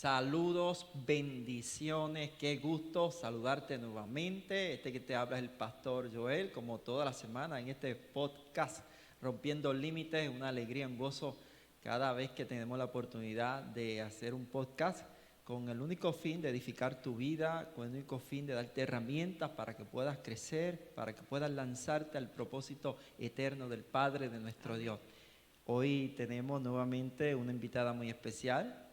Saludos, bendiciones, qué gusto saludarte nuevamente. Este que te habla es el pastor Joel, como toda la semana en este podcast Rompiendo Límites, una alegría, un gozo cada vez que tenemos la oportunidad de hacer un podcast con el único fin de edificar tu vida, con el único fin de darte herramientas para que puedas crecer, para que puedas lanzarte al propósito eterno del Padre de nuestro Dios. Hoy tenemos nuevamente una invitada muy especial.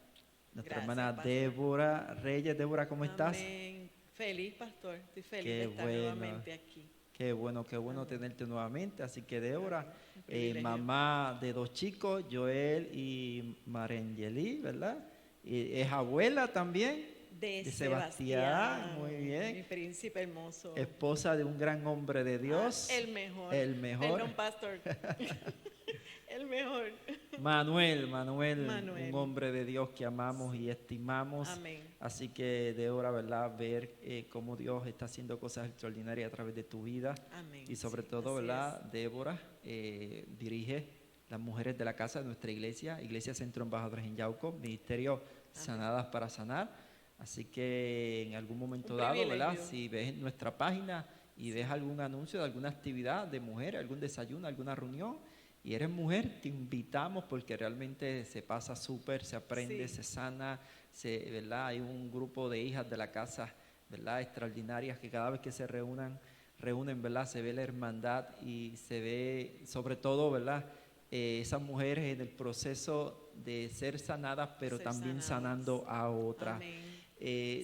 Nuestra hermana Pastor. Débora Reyes. Débora, ¿cómo estás? Amén. Feliz, pastor. Estoy feliz Qué de estar bueno, nuevamente aquí. qué bueno Amén. tenerte nuevamente. Así que Débora, Un privilegio. mamá de 2 chicos, Joel y Marangeli, ¿verdad? Y es abuela también De Sebastián, muy bien. Mi príncipe hermoso. Esposa de un gran hombre de Dios. El mejor. El mejor. Perdón, pastor. El mejor. Manuel, un Manuel. hombre de Dios que amamos y estimamos. Amén. Así que Débora, ¿verdad? Ver cómo Dios está haciendo cosas extraordinarias a través de tu vida. Amén. Y sobre Sí, todo, así ¿verdad? Débora dirige las mujeres de la casa de nuestra iglesia, Iglesia Centro Embajadores en Yauco, Ministerio Sanadas para Sanar. Así que en algún momento Un dado, ¿verdad? privilegio. Si ves en nuestra página y ves algún anuncio de alguna actividad de mujeres, algún desayuno, alguna reunión, y eres mujer, te invitamos porque realmente se pasa súper, se aprende, Sí. se sana, ¿verdad? Hay un grupo de hijas de la casa, ¿verdad? Extraordinarias que cada vez que se reúnen, ¿verdad? Se ve la hermandad y se ve sobre todo, ¿verdad? Esas mujeres en el proceso de ser sanadas, pero Ser también sanadas. sanando a otras. Amén.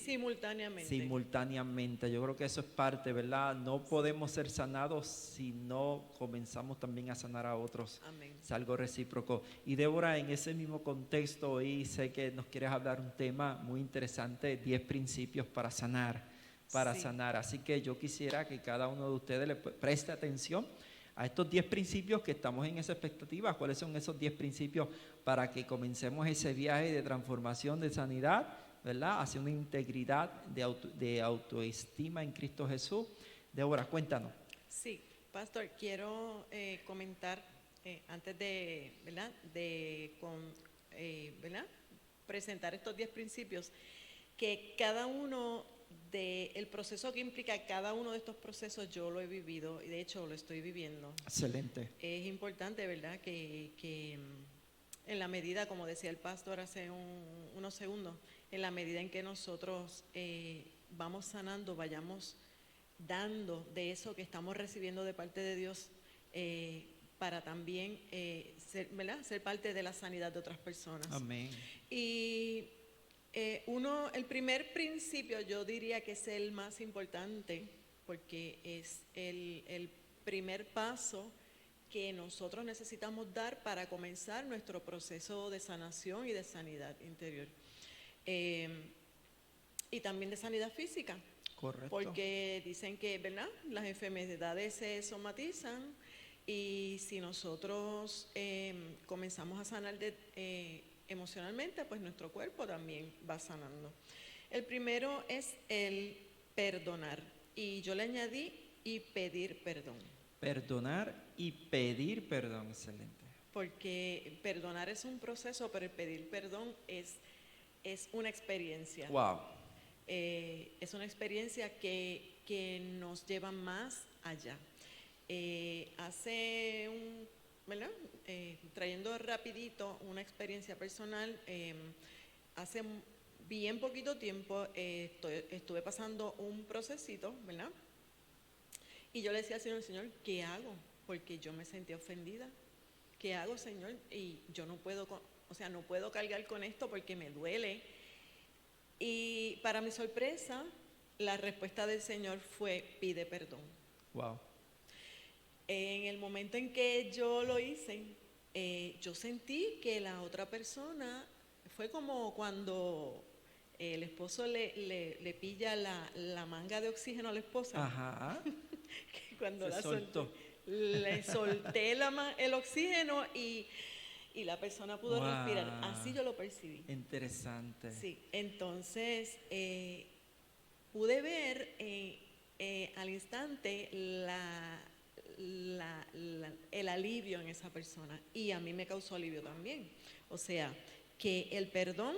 Simultáneamente. Simultáneamente. Yo creo que eso es parte, ¿verdad? No podemos ser sanados si no comenzamos también a sanar a otros. Amén. Es algo recíproco. Y Débora, en ese mismo contexto, hoy sé que nos quieres hablar un tema muy interesante, 10 principios para sanar, Sí. sanar. Así que yo quisiera que cada uno de ustedes le preste atención a estos 10 principios, que estamos en esa expectativa. ¿Cuáles son esos 10 principios para que comencemos ese viaje de transformación, de sanidad, ¿verdad? Hacia una integridad de autoestima en Cristo Jesús? Débora, cuéntanos. Sí, pastor, quiero comentar antes de, ¿verdad? ¿Verdad? Presentar estos 10 principios, que cada uno el proceso que implica cada uno de estos procesos yo lo he vivido y de hecho lo estoy viviendo. Excelente. Es importante, ¿verdad? Que en la medida, como decía el pastor hace unos segundos, en la medida en que nosotros vamos sanando, vayamos dando de eso que estamos recibiendo de parte de Dios para también ser, ¿verdad? Ser parte de la sanidad de otras personas. Amén. Y el primer principio yo diría que es el más importante porque es el primer paso que nosotros necesitamos dar para comenzar nuestro proceso de sanación y de sanidad interior. Y también de sanidad física. Correcto. Porque dicen que, ¿verdad? Las enfermedades se somatizan y si nosotros comenzamos a sanar emocionalmente, pues nuestro cuerpo también va sanando. El primero es el perdonar y yo le añadí y pedir perdón. Perdonar y pedir perdón, excelente. Porque perdonar es un proceso, pero el pedir perdón es una experiencia. Wow. Es una experiencia que nos lleva más allá. ¿Verdad? Trayendo rapidito una experiencia personal, hace bien poquito tiempo estuve pasando un procesito, ¿verdad? Y yo le decía al Señor, ¿qué hago? Porque yo me sentí ofendida. ¿Qué hago, Señor? Y yo no puedo cargar con esto porque me duele. Y para mi sorpresa, la respuesta del Señor fue, pide perdón. Wow. En el momento en que yo lo hice, yo sentí que la otra persona, fue como cuando el esposo le pilla la manga de oxígeno a la esposa. Ajá. Que cuando Se la soltó. le solté el oxígeno y la persona pudo Wow. respirar. Así yo lo percibí. Interesante. Sí, entonces pude ver al instante el alivio en esa persona y a mí me causó alivio también. O sea, que el perdón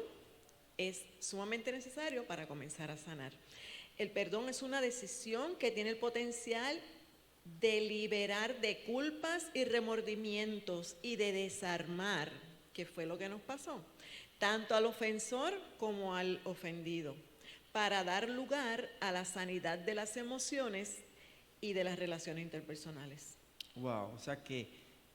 es sumamente necesario para comenzar a sanar. El perdón es una decisión que tiene el potencial de liberar de culpas y remordimientos y de desarmar, que fue lo que nos pasó, tanto al ofensor como al ofendido, para dar lugar a la sanidad de las emociones y de las relaciones interpersonales. Wow, o sea que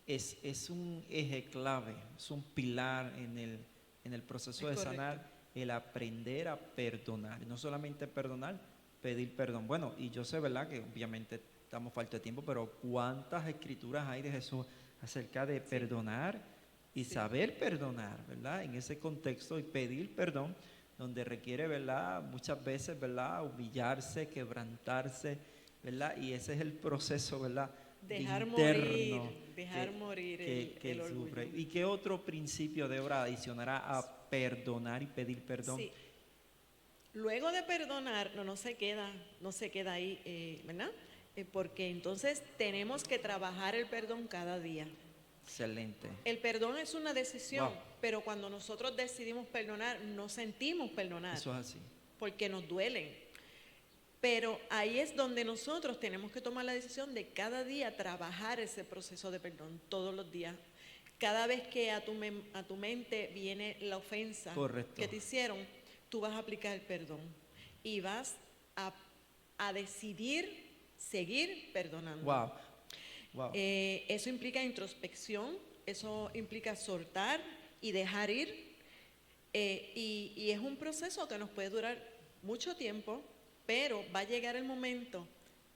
es un eje clave, es un pilar en el proceso de sanar, el aprender a perdonar. Y no solamente perdonar, pedir perdón. Bueno, y yo sé, ¿verdad?, que obviamente estamos falta de tiempo, pero ¿cuántas escrituras hay de Jesús acerca de perdonar y saber perdonar, ¿verdad? En ese contexto y pedir perdón, donde requiere, ¿verdad?, muchas veces, ¿verdad?, humillarse, quebrantarse, ¿verdad? Y ese es el proceso, ¿verdad?, dejar interno morir el orgullo. sufre. ¿Y qué otro principio de obra adicionará a perdonar y pedir perdón? Sí. Luego de perdonar, no se queda ahí, ¿verdad? Porque entonces tenemos que trabajar el perdón cada día. Excelente. El perdón es una decisión, Wow. pero cuando nosotros decidimos perdonar, no sentimos perdonar. Eso es así. Porque nos duelen. Pero ahí es donde nosotros tenemos que tomar la decisión de cada día trabajar ese proceso de perdón, todos los días. Cada vez que a tu mente viene la ofensa que te hicieron, tú vas a aplicar el perdón y vas a decidir seguir perdonando. Wow. Wow. Eso implica introspección, eso implica soltar y dejar ir. Y es un proceso que nos puede durar mucho tiempo, pero va a llegar el momento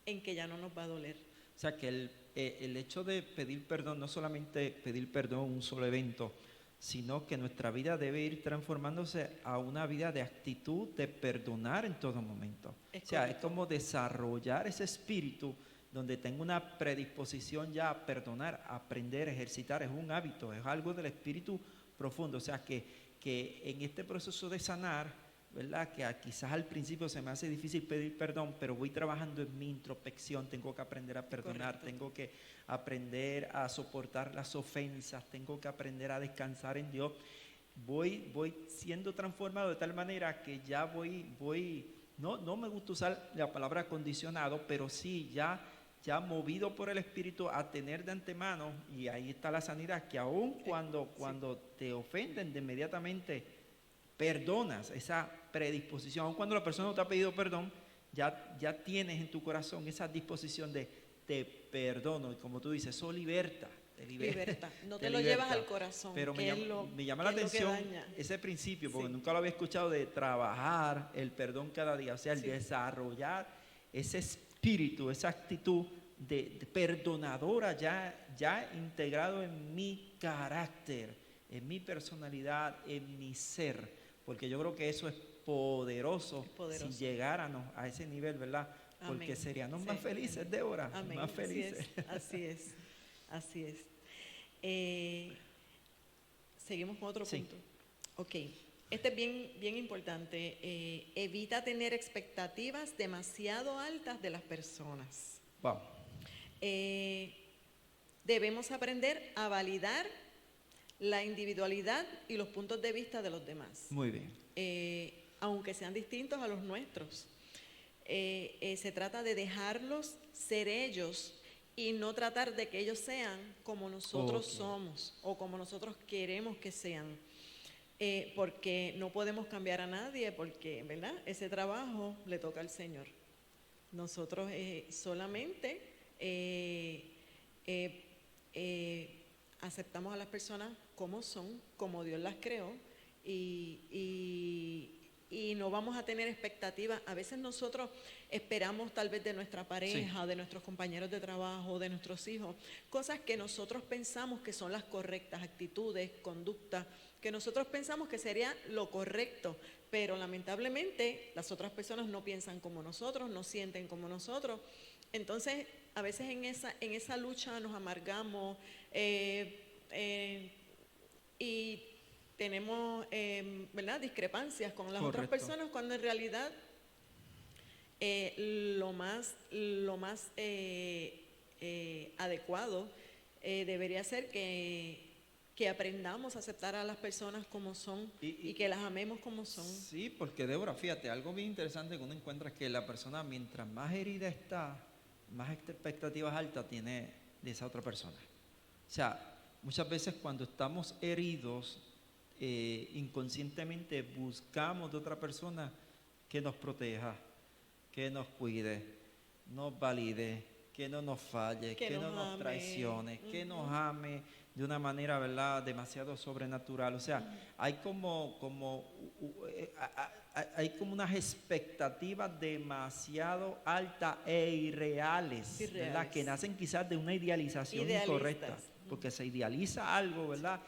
en que ya no nos va a doler. O sea que el hecho de pedir perdón, no solamente pedir perdón un solo evento, sino que nuestra vida debe ir transformándose a una vida de actitud de perdonar en todo momento. O sea, es como desarrollar ese espíritu donde tengo una predisposición ya a perdonar, a aprender, a ejercitar. Es un hábito, es algo del espíritu profundo. O sea que en este proceso de sanar, ¿verdad?, que quizás al principio se me hace difícil pedir perdón, pero voy trabajando en mi introspección, tengo que aprender a perdonar, tengo que aprender a soportar las ofensas, tengo que aprender a descansar en Dios. Voy siendo transformado de tal manera que ya no me gusta usar la palabra acondicionado, pero sí ya movido por el Espíritu a tener de antemano, y ahí está la sanidad, que aun cuando te ofenden de inmediatamente, perdonas esa predisposición. Aun cuando la persona no te ha pedido perdón, ya tienes en tu corazón esa disposición de te perdono. Y como tú dices, eso liberta. Te liberta. No te lo llevas al corazón. Pero me llama la atención ese principio, porque nunca lo había escuchado, de trabajar el perdón cada día. O sea, el desarrollar ese espíritu, esa actitud de perdonadora ya integrado en mi carácter, en mi personalidad, en mi ser. Porque yo creo que eso es poderoso. Si llegáramos a ese nivel, ¿verdad? Amén. Porque seríamos más felices, Débora. Amén. Más felices. Así es. Seguimos con otro punto. Ok. Este es bien importante. Evita tener expectativas demasiado altas de las personas. Wow. Debemos aprender a validar la individualidad y los puntos de vista de los demás. Muy bien. Aunque sean distintos a los nuestros. Se trata de dejarlos ser ellos y no tratar de que ellos sean como nosotros somos o como nosotros queremos que sean. Porque no podemos cambiar a nadie, porque, ¿verdad?, ese trabajo le toca al Señor. Nosotros solamente aceptamos a las personas como son, como Dios las creó, y no vamos a tener expectativas. A veces nosotros esperamos tal vez de nuestra pareja, de nuestros compañeros de trabajo, de nuestros hijos, cosas que nosotros pensamos que son las correctas, actitudes, conductas, que nosotros pensamos que sería lo correcto, pero lamentablemente las otras personas no piensan como nosotros, no sienten como nosotros. Entonces, a veces en esa lucha nos amargamos y tenemos, ¿verdad?, discrepancias con las otras personas, cuando en realidad lo más adecuado debería ser que que aprendamos a aceptar a las personas como son y que las amemos como son. Sí, porque Débora, fíjate, algo bien interesante que uno encuentra es que la persona mientras más herida está, más expectativas altas tiene de esa otra persona. O sea, muchas veces cuando estamos heridos, inconscientemente buscamos de otra persona que nos proteja, que nos cuide, nos valide, que no nos falle, que no nos traicione, que nos ame de una manera, ¿verdad?, demasiado sobrenatural. O sea, hay como unas expectativas demasiado altas e irreales, ¿verdad?, que nacen quizás de una idealización incorrecta, porque se idealiza algo, ¿verdad?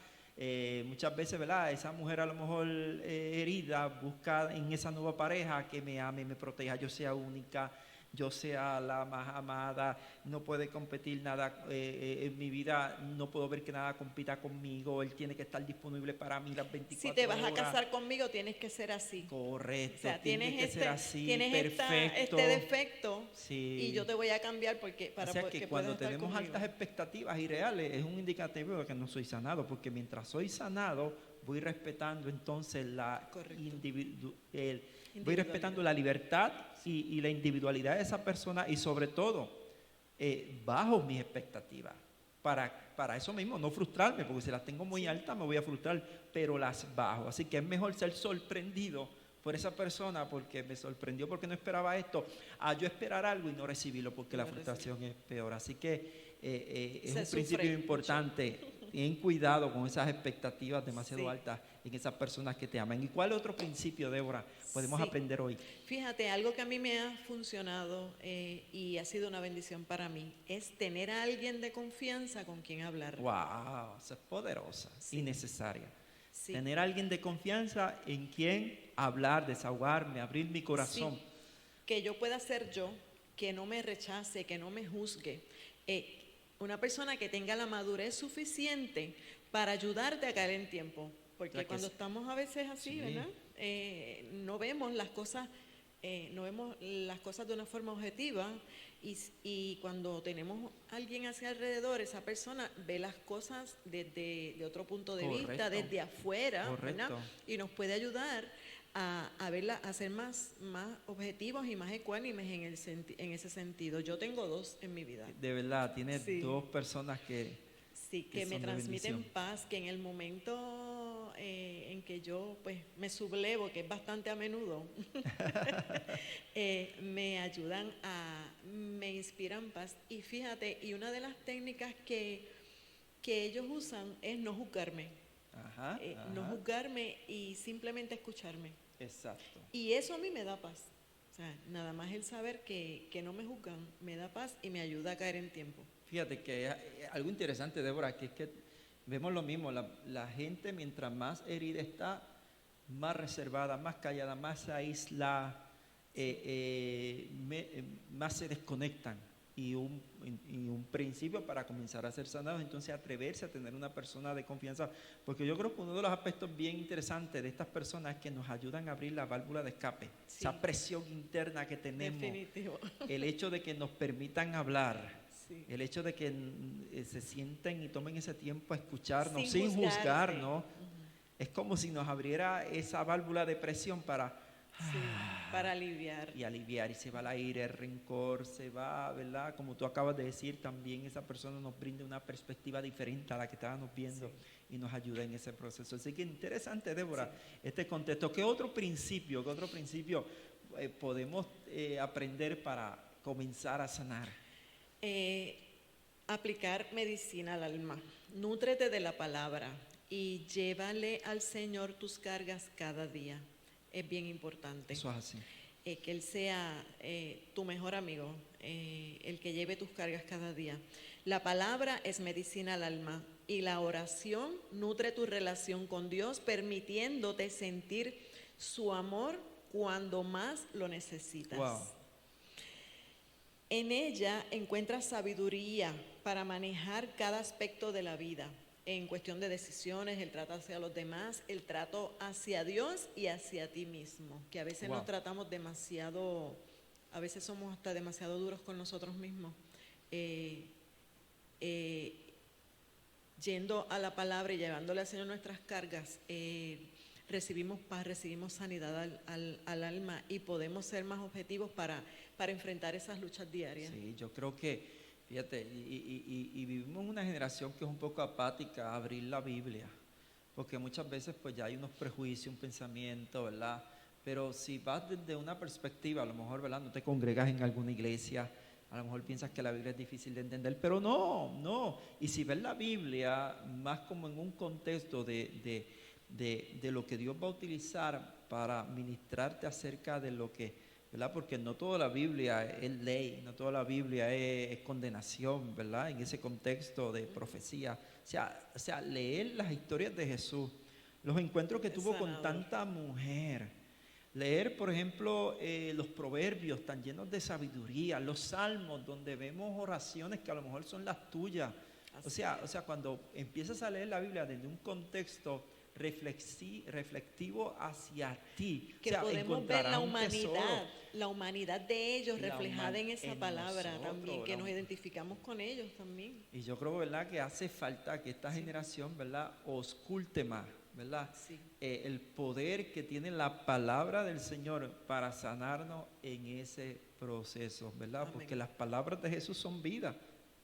Muchas veces, ¿verdad?, esa mujer a lo mejor herida busca en esa nueva pareja que me ame, me proteja, yo sea única, yo sea la más amada, no puede competir nada en mi vida, no puedo ver que nada compita conmigo, él tiene que estar disponible para mí las 24 horas. Si te vas a casar conmigo, tienes que ser así. Correcto, o sea, tienes que ser así, tienes perfecto. este defecto, sí. Y yo te voy a cambiar porque o sea que cuando tenemos altas expectativas irreales es un indicativo de que no soy sanado, porque mientras soy sanado voy respetando entonces voy respetando la libertad y la individualidad de esa persona, y sobre todo bajo mis expectativas para eso mismo, no frustrarme, porque si las tengo muy altas me voy a frustrar, pero las bajo. Así que es mejor ser sorprendido por esa persona porque me sorprendió, porque no esperaba esto, a yo esperar algo y no recibirlo porque la frustración es peor. Así que es un principio importante. Ten cuidado con esas expectativas demasiado altas en esas personas que te aman. ¿Y cuál otro principio, Débora, podemos aprender hoy? Fíjate, algo que a mí me ha funcionado y ha sido una bendición para mí es tener a alguien de confianza con quien hablar. ¡Wow! Eso es poderosa y necesaria. Tener a alguien de confianza en quien hablar, desahogarme, abrir mi corazón. Que yo pueda ser yo, que no me rechace, que no me juzgue. Una persona que tenga la madurez suficiente para ayudarte a caer en tiempo. Porque cuando estamos a veces así, ¿verdad? No vemos las cosas, de una forma objetiva, y cuando tenemos a alguien hacia alrededor, esa persona ve las cosas de otro punto de vista, desde afuera, ¿verdad? Y nos puede ayudar a verla, a ser más objetivos y más ecuánimes en ese sentido. Yo tengo dos en mi vida. De verdad, tienes dos personas que me transmiten paz, que en el momento en que yo pues me sublevo, que es bastante a menudo, me inspiran paz. Y fíjate, y una de las técnicas que ellos usan es no juzgarme. No juzgarme y simplemente escucharme. Exacto. Y eso a mí me da paz. O sea, nada más el saber que no me juzgan me da paz y me ayuda a caer en tiempo. Fíjate que algo interesante, Débora, que es que vemos lo mismo, la gente mientras más herida está, más reservada, más callada, más se aísla, más se desconectan. Y un principio para comenzar a ser sanados, entonces atreverse a tener una persona de confianza, porque yo creo que uno de los aspectos bien interesantes de estas personas es que nos ayudan a abrir la válvula de escape, esa presión interna que tenemos. Definitivo. El hecho de que nos permitan hablar, el hecho de que se sienten y tomen ese tiempo a escucharnos sin juzgarnos, es como si nos abriera esa válvula de presión para aliviar. Y se va el aire, el rencor, se va, ¿verdad? Como tú acabas de decir, también esa persona nos brinda una perspectiva diferente a la que estábamos viendo y nos ayuda en ese proceso. Así que interesante, Débora, este contexto. ¿Qué otro principio podemos aprender para comenzar a sanar? Aplicar medicina al alma. Nútrete de la palabra y llévale al Señor tus cargas cada día. Es bien importante. Eso es así. Que Él sea tu mejor amigo, el que lleve tus cargas cada día. La palabra es medicina al alma y la oración nutre tu relación con Dios, permitiéndote sentir su amor cuando más lo necesitas. Wow. En ella encuentras sabiduría para manejar cada aspecto de la vida. En cuestión de decisiones, el trato hacia los demás, el trato hacia Dios y hacia ti mismo, que a veces nos tratamos demasiado, a veces somos hasta demasiado duros con nosotros mismos. yendo a la palabra y llevándole al Señor nuestras cargas, recibimos paz, recibimos sanidad al alma y podemos ser más objetivos para enfrentar esas luchas diarias. Sí, yo creo que, fíjate, y vivimos una generación que es un poco apática a abrir la Biblia, porque muchas veces pues ya hay unos prejuicios, un pensamiento, ¿verdad? Pero si vas desde una perspectiva, a lo mejor, ¿verdad? No te congregas en alguna iglesia, a lo mejor piensas que la Biblia es difícil de entender, pero no. Y si ves la Biblia más como en un contexto de lo que Dios va a utilizar para ministrarte acerca de lo que, ¿verdad? Porque no toda la Biblia es ley, no toda la Biblia es condenación, ¿verdad? En ese contexto de profecía. O sea, leer las historias de Jesús, los encuentros que tuvo con tanta mujer. Leer, por ejemplo, los proverbios tan llenos de sabiduría, los salmos donde vemos oraciones que a lo mejor son las tuyas. O sea, cuando empiezas a leer la Biblia desde un contexto reflexivo hacia ti, que podemos ver la humanidad de ellos reflejada en esa palabra nosotros, también, que nos identificamos con ellos también. Y yo creo, ¿verdad?, que hace falta que esta generación, ¿verdad?, ausculte más, ¿verdad? Sí. El poder que tiene la palabra del Señor para sanarnos en ese proceso, ¿verdad? Amén. Porque las palabras de Jesús son vida,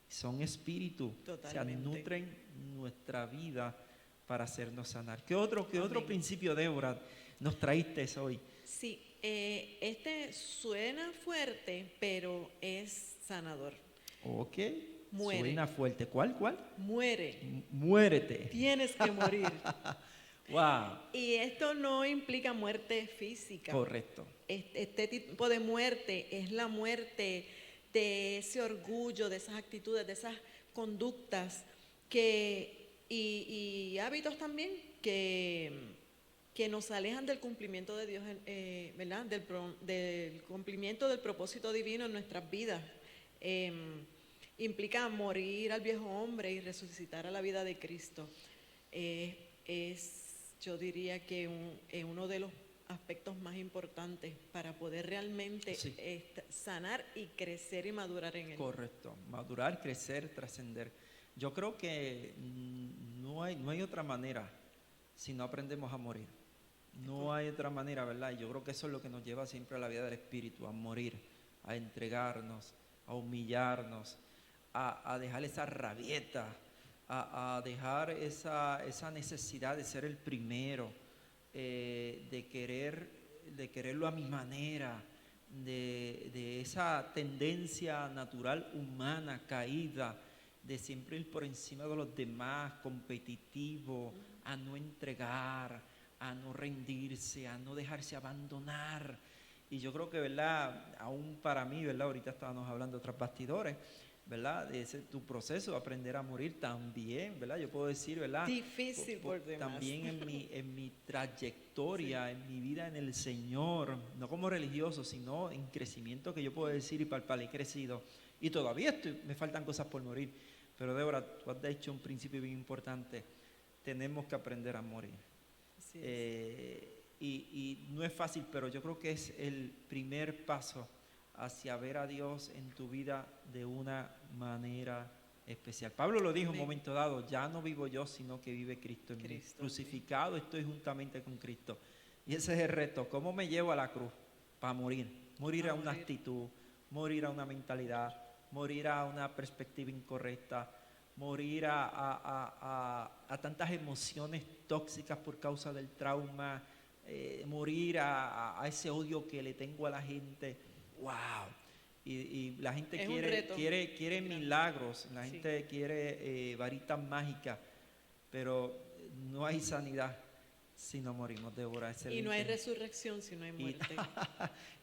son espíritu. Totalmente. O sea, nutren nuestra vida para hacernos sanar. ¿Qué otro principio, Débora, nos traíste hoy? Sí, este suena fuerte, pero es sanador. Ok. Muere. Suena fuerte. ¿Cuál? Muérete. Tienes que morir. Wow. Y esto no implica muerte física. Correcto. Este tipo de muerte es la muerte de ese orgullo, de esas actitudes, de esas conductas y hábitos también que nos alejan del cumplimiento de Dios, ¿verdad? Del cumplimiento del propósito divino en nuestras vidas. Implica morir al viejo hombre y resucitar a la vida de Cristo. Yo diría que uno de los aspectos más importantes para poder realmente sanar y crecer y madurar en él. Correcto, madurar, crecer, trascender. Yo creo que no hay otra manera si no aprendemos a morir. No hay otra manera, ¿verdad? Y yo creo que eso es lo que nos lleva siempre a la vida del Espíritu, a morir, a entregarnos, a humillarnos, a dejar esa rabieta, a dejar esa necesidad de ser el primero, de quererlo a mi manera, de esa tendencia natural humana caída, de siempre ir por encima de los demás, competitivo, a no entregar, a no rendirse, a no dejarse abandonar. Y yo creo que, ¿verdad?, aún para mí, ¿verdad?, ahorita estábamos hablando de otros bastidores, ¿verdad?, de tu proceso de aprender a morir también, ¿verdad? Yo puedo decir, ¿verdad?, difícil por demás. También en mi trayectoria, en mi vida en el Señor, no como religioso, sino en crecimiento, que yo puedo decir y palpar, he crecido. Y todavía me faltan cosas por morir. Pero Débora, tú has dicho un principio bien importante: tenemos que aprender a morir. Y no es fácil, pero yo creo que es el primer paso hacia ver a Dios en tu vida de una manera especial. Pablo lo dijo en un momento dado: ya no vivo yo, sino que vive Cristo en mí. Crucificado estoy juntamente con Cristo. Y ese es el reto: ¿cómo me llevo a la cruz? Para morir a una actitud, morir a una mentalidad, morir a una perspectiva incorrecta, morir a tantas emociones tóxicas por causa del trauma, morir a ese odio que le tengo a la gente. ¡Wow! Y la gente quiere milagros, la gente quiere varitas mágicas, pero no hay sanidad si no morimos, Débora. Y no hay resurrección si no hay muerte.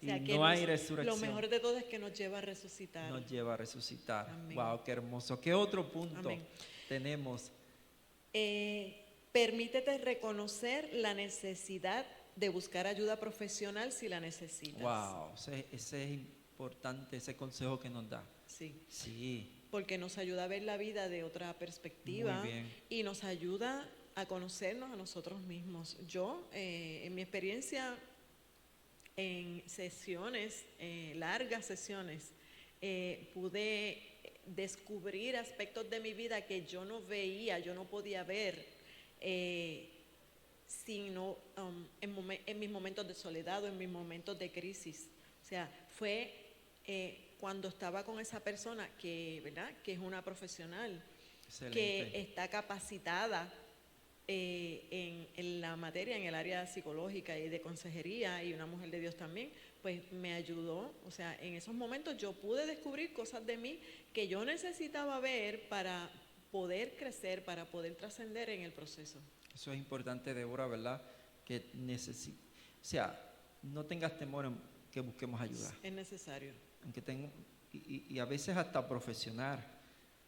Hay resurrección. Lo mejor de todo es que nos lleva a resucitar. Nos lleva a resucitar. Amén. Wow, qué hermoso. ¿Qué otro punto Amén. tenemos? Permítete reconocer la necesidad de buscar ayuda profesional si la necesitas. Wow, ese es importante, ese consejo que nos da. Sí. Porque nos ayuda a ver la vida de otra perspectiva. Muy bien. Y nos ayuda a conocernos a nosotros mismos. Yo, en mi experiencia, en sesiones, largas sesiones, pude descubrir aspectos de mi vida que yo no veía, yo no podía ver, sino en mis momentos de soledad o en mis momentos de crisis. O sea, fue cuando estaba con esa persona que, ¿verdad?, que es una profesional, Excelente. que está capacitada en la materia, en el área psicológica y de consejería, y una mujer de Dios también, pues me ayudó. O sea, en esos momentos yo pude descubrir cosas de mí que yo necesitaba ver para poder crecer, para poder trascender en el proceso. Eso es importante, Débora, ¿verdad? Que o sea, no tengas temor en que busquemos ayuda. Es necesario. Aunque y a veces hasta profesional,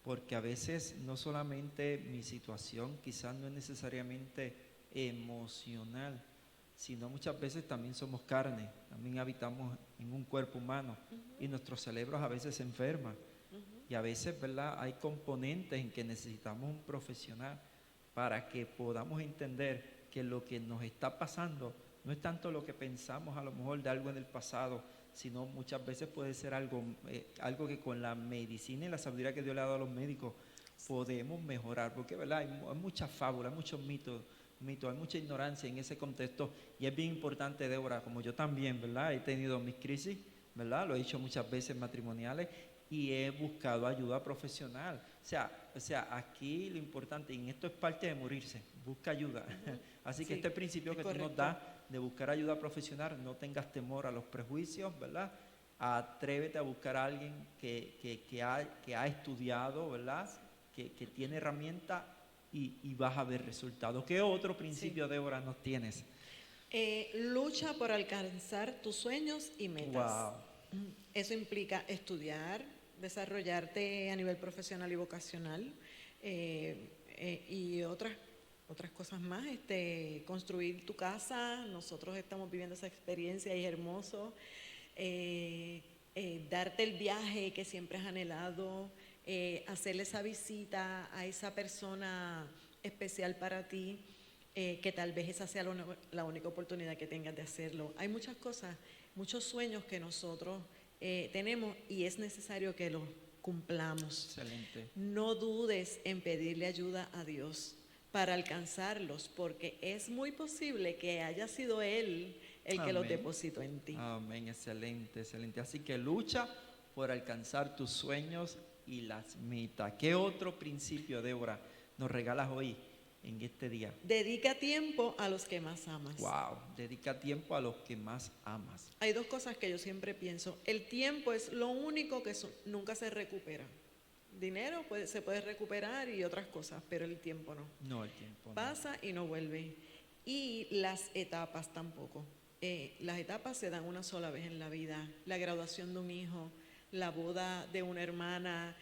porque a veces no solamente mi situación quizás no es necesariamente emocional, sino muchas veces también somos carne, también habitamos en un cuerpo humano y nuestros cerebros a veces se enferman. Y a veces, ¿verdad?, hay componentes en que necesitamos un profesional para que podamos entender que lo que nos está pasando no es tanto lo que pensamos a lo mejor de algo en el pasado, sino muchas veces puede ser algo que con la medicina y la sabiduría que Dios le ha dado a los médicos podemos mejorar, porque, ¿verdad?, hay muchas fábulas, hay muchos mitos, hay mucha ignorancia en ese contexto, y es bien importante, Débora, como yo también, ¿verdad?, he tenido mis crisis, ¿verdad?, lo he dicho muchas veces matrimoniales, y he buscado ayuda profesional. O sea, aquí lo importante, y en esto es parte de morirse, busca ayuda. Así que Sí, este principio es que tú nos correcto. das de buscar ayuda profesional, no tengas temor a los prejuicios, ¿verdad? Atrévete a buscar a alguien que ha estudiado, ¿verdad? Que tiene herramientas y vas a ver resultados. ¿Qué otro principio, Débora, nos tienes? Lucha por alcanzar tus sueños y metas. Wow. Eso implica estudiar, desarrollarte a nivel profesional y vocacional, y otras cosas más. Construir tu casa. Nosotros estamos viviendo esa experiencia y es hermoso. Darte el viaje que siempre has anhelado, hacerle esa visita a esa persona especial para ti, que tal vez esa sea la única oportunidad que tengas de hacerlo. Hay muchas cosas, muchos sueños que nosotros tenemos, y es necesario que los cumplamos. Excelente. No dudes en pedirle ayuda a Dios para alcanzarlos, porque es muy posible que haya sido Él el que los Amén. depositó en ti. Amén, excelente, excelente. Así que lucha por alcanzar tus sueños y las metas. ¿Qué otro principio, Débora, nos regalas hoy en este día? Dedica tiempo a los que más amas. Wow, dedica tiempo a los que más amas. Hay dos cosas que yo siempre pienso. El tiempo es lo único que nunca se recupera. Dinero se puede recuperar y otras cosas, pero el tiempo no. No, el tiempo no. Pasa y no vuelve. Y las etapas tampoco. Las etapas se dan una sola vez en la vida. La graduación de un hijo, la boda de una hermana,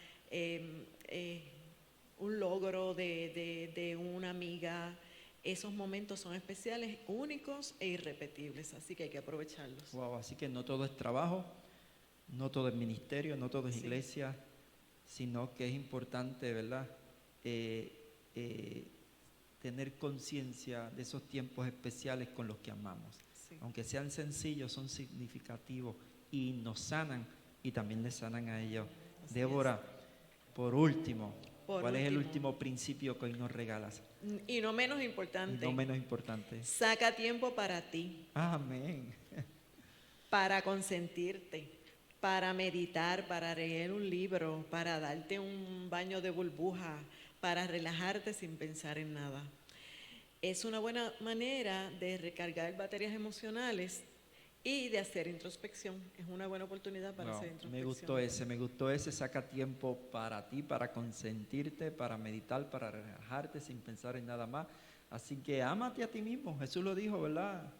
un logro de una amiga. Esos momentos son especiales, únicos e irrepetibles, así que hay que aprovecharlos. Wow, así que no todo es trabajo, no todo es ministerio, no todo es Sí. iglesia, sino que es importante, ¿verdad?, tener conciencia de esos tiempos especiales con los que amamos. Sí. Aunque sean sencillos, son significativos y nos sanan y también les sanan a ellos. Así Débora, por último, ¿cuál es el último, último principio que hoy nos regalas? y no menos importante, Y no menos importante. saca tiempo para ti, Amén. para consentirte, para meditar, para leer un libro, para darte un baño de burbuja, para relajarte sin pensar en nada. Es una buena manera de recargar baterías emocionales y de hacer introspección. Es una buena oportunidad para hacer introspección. Me gustó ese, saca tiempo para ti, para consentirte, para meditar, para relajarte sin pensar en nada más. Así que ámate a ti mismo, Jesús lo dijo, ¿verdad?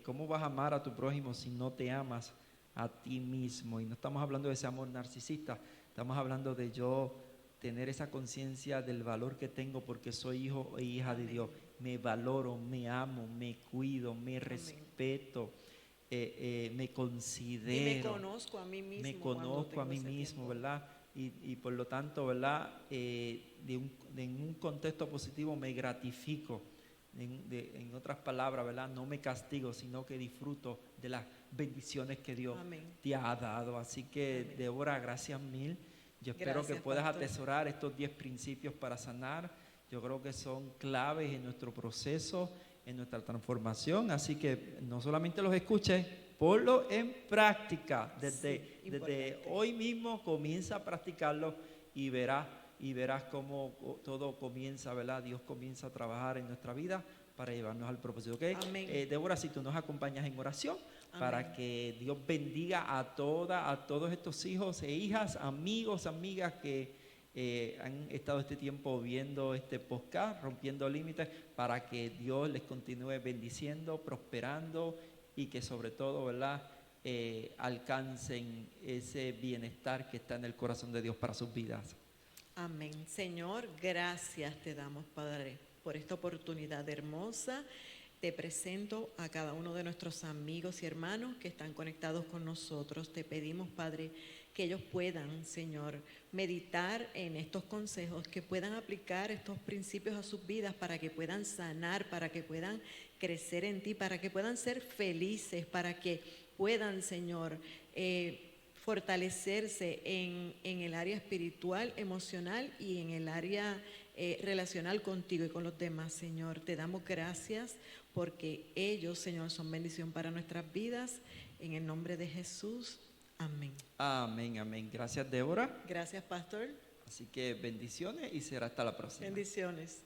¿Cómo vas a amar a tu prójimo si no te amas a ti mismo? Y no estamos hablando de ese amor narcisista, estamos hablando de yo tener esa conciencia del valor que tengo porque soy hijo e hija de Dios. Me valoro, me amo, me cuido, me respeto, me considero. Y me conozco a mí mismo. Me conozco a mí mismo, ¿verdad? Y por lo tanto, ¿verdad? En un contexto positivo me gratifico En otras palabras, ¿verdad? No me castigo, sino que disfruto de las bendiciones que Dios Amén. te ha dado. Así que, Amén. Débora, gracias mil. Yo espero Gracias, que puedas pastor. atesorar estos 10 principios para sanar. Yo creo que son claves en nuestro proceso, en nuestra transformación. Así que no solamente los escuches, ponlo en práctica. Desde importante. hoy mismo comienza a practicarlo y verás cómo todo comienza, ¿verdad? Dios comienza a trabajar en nuestra vida para llevarnos al propósito. ¿Okay? Amén. Débora, si tú nos acompañas en oración, Amén. para que Dios bendiga a todos estos hijos e hijas, amigos, amigas que han estado este tiempo viendo este podcast, Rompiendo Límites, para que Dios les continúe bendiciendo, prosperando y que sobre todo, ¿verdad? Alcancen ese bienestar que está en el corazón de Dios para sus vidas. Amén. Señor, gracias te damos, Padre, por esta oportunidad hermosa. Te presento a cada uno de nuestros amigos y hermanos que están conectados con nosotros. Te pedimos, Padre, que ellos puedan, Señor, meditar en estos consejos, que puedan aplicar estos principios a sus vidas para que puedan sanar, para que puedan crecer en ti, para que puedan ser felices, para que puedan, Señor, fortalecerse en el área espiritual, emocional y en el área relacional contigo y con los demás, Señor. Te damos gracias porque ellos, Señor, son bendición para nuestras vidas. En el nombre de Jesús, amén. Amén, amén. Gracias, Débora. Gracias, pastor. Así que bendiciones y será hasta la próxima. Bendiciones.